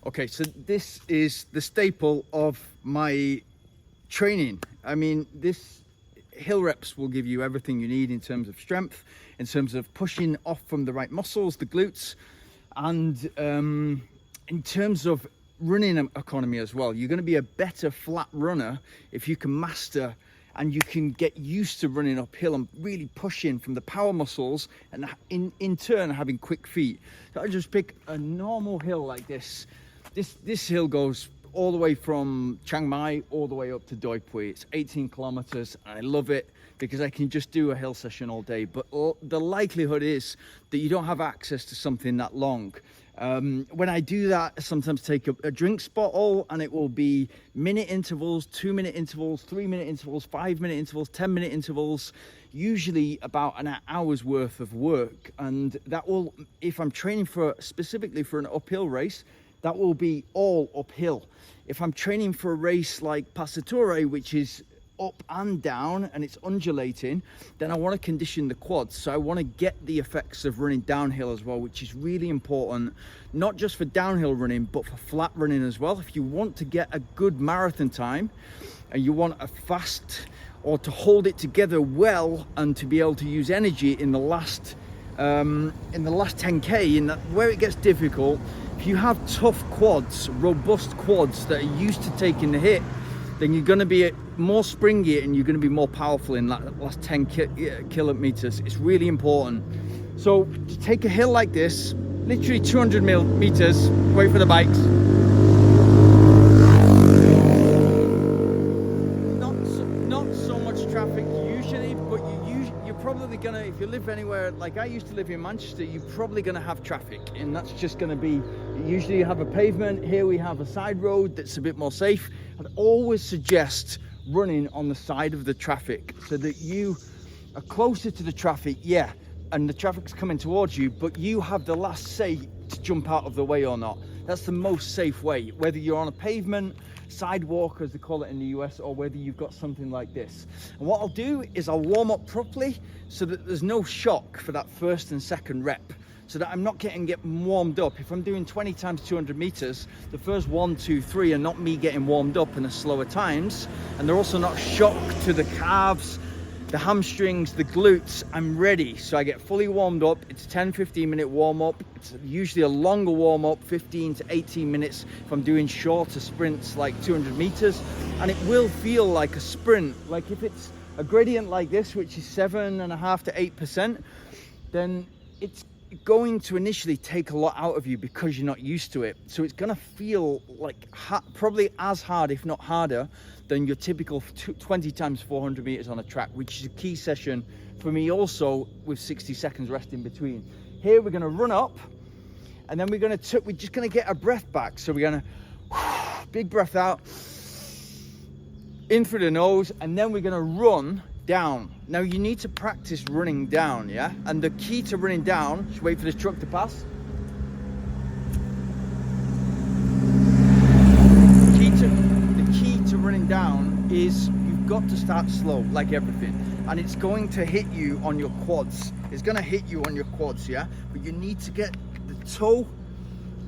Okay, so this is the staple of my training. I mean, this hill reps will give you everything you need in terms of strength, in terms of pushing off from the right muscles, the glutes, and in terms of running economy as well. You're going to be a better flat runner if you can master and you can get used to running uphill and really pushing from the power muscles, and in turn having quick feet. So I just pick a normal hill like this. This hill goes all the way from Chiang Mai all the way up to Doi Pui. It's 18 kilometers. I love it because I can just do a hill session all day. But the likelihood is that you don't have access to something that long. When I do that, I sometimes take a drinks bottle, and it will be minute intervals, 2-minute intervals, 3-minute intervals, 5-minute intervals, 10-minute intervals, usually about an hour's worth of work. And that will, if I'm training specifically for an uphill race, that will be all uphill. If I'm training for a race like Passatorre, which is up and down and it's undulating, then I want to condition the quads. So I want to get the effects of running downhill as well, which is really important, not just for downhill running, but for flat running as well. If you want to get a good marathon time and you want a fast, or to hold it together well and to be able to use energy in the last 10k, where it gets difficult, if you have tough quads, robust quads that are used to taking the hit, then you're going to be more springy and you're going to be more powerful in that last 10 kilometers. It's really important. So to take a hill like this, literally 200 meters, wait for the bikes. Not so much traffic usually, but you're probably gonna, if you live anywhere, like I used to live in Manchester, you're probably gonna have traffic, and that's just gonna be, usually you have a pavement. Here we have a side road that's a bit more safe. I'd always suggest running on the side of the traffic so that you are closer to the traffic, yeah, and the traffic's coming towards you, but you have the last say to jump out of the way or not. That's the most safe way, whether you're on a pavement, sidewalk as they call it in the US, or whether you've got something like this. And what I'll do is I'll warm up properly so that there's no shock for that first and second rep, so that I'm not getting warmed up. If I'm doing 20 times 200 meters, the first 1, 2, 3 are not me getting warmed up in the slower times, and they're also not shock to the calves, the hamstrings, the glutes. I'm ready, so I get fully warmed up. It's a 10-15 minute warm up. It's usually a longer warm up, 15 to 18 minutes if I'm doing shorter sprints like 200 meters, and it will feel like a sprint. Like if it's a gradient like this, which is 7.5% to 8%, then it's going to initially take a lot out of you because you're not used to it. So it's going to feel like probably as hard, if not harder, than your typical 20 times 400 meters on a track, which is a key session for me also, with 60 seconds rest in between. Here we're going to run up, and then we're just going to get our breath back. So we're going to big breath out in through the nose, and then we're going to run down. Now you need to practice running down, yeah? And the key to running down, just wait for this truck to pass. The key to running down is you've got to start slow, like everything. And it's going to hit you on your quads. It's going to hit you on your quads, yeah? But you need to get the toe,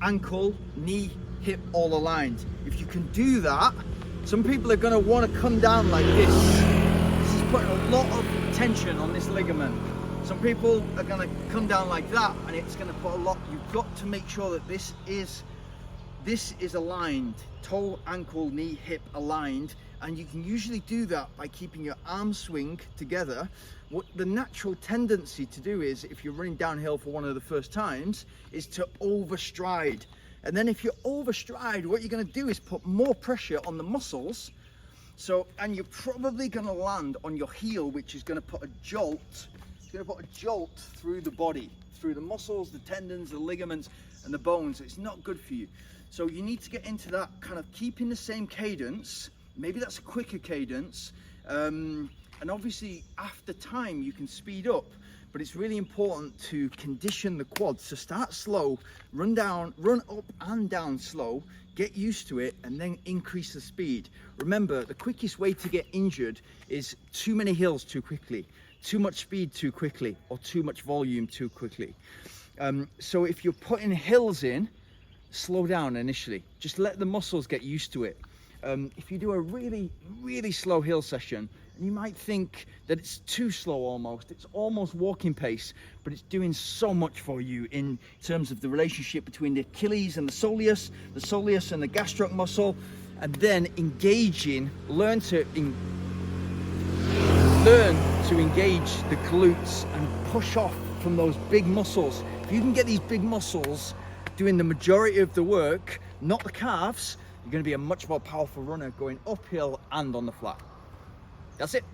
ankle, knee, hip all aligned. If you can do that, some people are going to want to come down like this. Putting a lot of tension on this ligament. Some people are going to come down like that, and it's going to put a lot. You've got to make sure that this is aligned, toe, ankle, knee, hip aligned, and you can usually do that by keeping your arm swing together. What the natural tendency to do is, if you're running downhill for one of the first times, is to overstride. And then if you overstride, what you're going to do is put more pressure on the muscles. So, and you're probably going to land on your heel, which is going to put a jolt. It's going to put a jolt through the body, through the muscles, the tendons, the ligaments, and the bones. It's not good for you. So you need to get into that kind of keeping the same cadence. Maybe that's a quicker cadence. And obviously after time you can speed up, but it's really important to condition the quads. So start slow, run down, run up and down slow, get used to it, and then increase the speed. Remember, the quickest way to get injured is too many hills too quickly, too much speed too quickly, or too much volume too quickly. So if you're putting hills in slow down initially. Just let the muscles get used to it. If you do a really, really slow hill session, and you might think that it's too slow almost, it's almost walking pace, but it's doing so much for you in terms of the relationship between the Achilles and the soleus and the gastroc muscle, and then learn to engage the glutes and push off from those big muscles. If you can get these big muscles doing the majority of the work, not the calves, you're going to be a much more powerful runner going uphill and on the flat. That's it.